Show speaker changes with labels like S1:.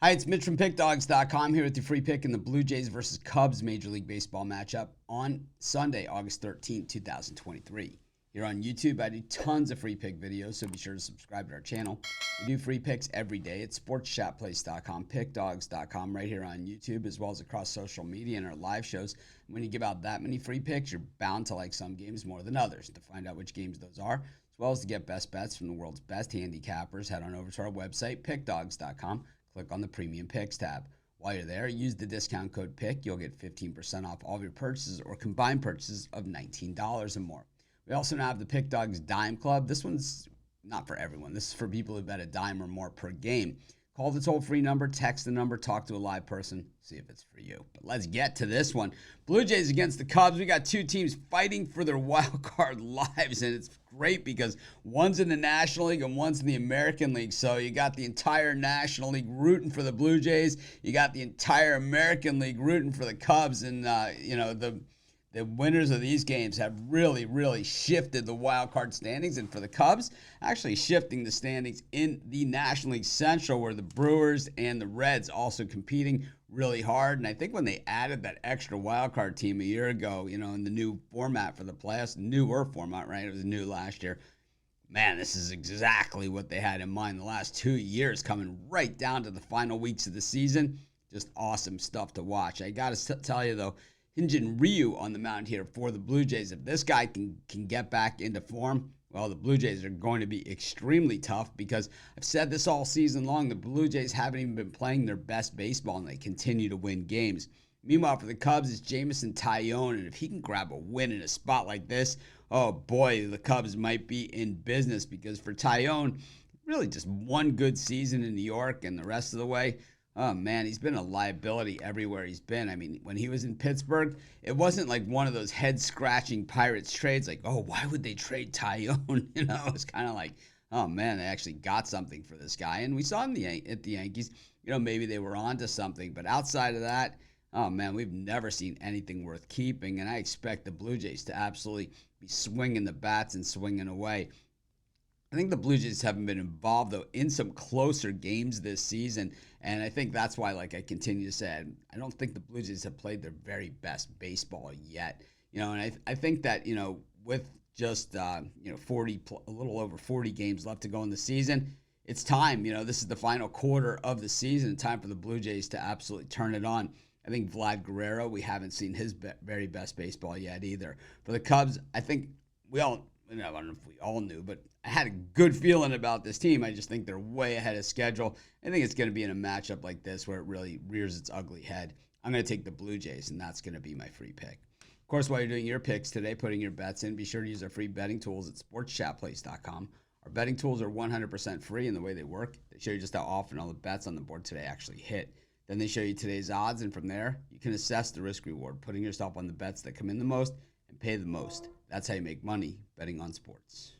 S1: Hi, it's Mitch from Pickdawgz.com here with your free pick in the Blue Jays versus Cubs Major League Baseball matchup on Sunday, August 13th, 2023. Here on YouTube, I do tons of free pick videos, so be sure to subscribe to our channel. We do free picks every day at sportschatplace.com, pickdawgz.com, right here on YouTube, as well as across social media and our live shows. When you give out that many free picks, you're bound to like some games more than others. To find out which games those are, as well as to get best bets from the world's best handicappers, head on over to our website, pickdawgz.com. Click on the Premium Picks tab. While you're there, use the discount code PICK. You'll get 15% off all of your purchases or combined purchases of $19 or more. We also now have the Pick Dawgz Dime Club. This one's not for everyone. This is for people who bet a dime or more per game. Call the toll-free number, text the number, talk to a live person, see if it's for you. But let's get to this one. Blue Jays against the Cubs. We got two teams fighting for their wild card lives, and it's great because one's in the National League and one's in the American League. So you got the entire National League rooting for the Blue Jays. You got the entire American League rooting for the Cubs, and the winners of these games have really shifted the wild card standings. And for the Cubs, actually shifting the standings in the National League Central, where the Brewers and the Reds also competing really hard. And I think when they added that extra wild card team a year ago, in the new format for the playoffs, newer format, right? It was new last year. Man, this is exactly what they had in mind the last 2 years, coming right down to the final weeks of the season. Just awesome stuff to watch. I got to tell you, though, Hyun-Jin Ryu on the mound here for the Blue Jays. If this guy can get back into form, well, the Blue Jays are going to be extremely tough, because I've said this all season long. The Blue Jays haven't even been playing their best baseball, and they continue to win games. Meanwhile, for the Cubs, it's Jameson Taillon, and if he can grab a win in a spot like this, oh boy, the Cubs might be in business, because for Taillon, really just one good season in New York, and the rest of the way, oh, man, he's been a liability everywhere he's been. I mean, when he was in Pittsburgh, it wasn't like one of those head-scratching Pirates trades, like, oh, why would they trade Taillon? It's kind of like, oh, man, they actually got something for this guy. And we saw him at the Yankees, maybe they were on to something. But outside of that, oh, man, we've never seen anything worth keeping. And I expect the Blue Jays to absolutely be swinging the bats and swinging away. I think the Blue Jays haven't been involved, though, in some closer games this season. And I think that's why, like I continue to say, I don't think the Blue Jays have played their very best baseball yet. And I think that, with just, 40, a little over 40 games left to go in the season, it's time. This is the final quarter of the season. Time for the Blue Jays to absolutely turn it on. I think Vlad Guerrero, we haven't seen his very best baseball yet either. For the Cubs, I think I don't know if we all knew, but I had a good feeling about this team. I just think they're way ahead of schedule. I think it's going to be in a matchup like this where it really rears its ugly head. I'm going to take the Blue Jays, and that's going to be my free pick. Of course, while you're doing your picks today, putting your bets in, be sure to use our free betting tools at sportschatplace.com. Our betting tools are 100% free in the way they work. They show you just how often all the bets on the board today actually hit. Then they show you today's odds, and from there, you can assess the risk-reward, putting yourself on the bets that come in the most and pay the most. That's how you make money betting on sports.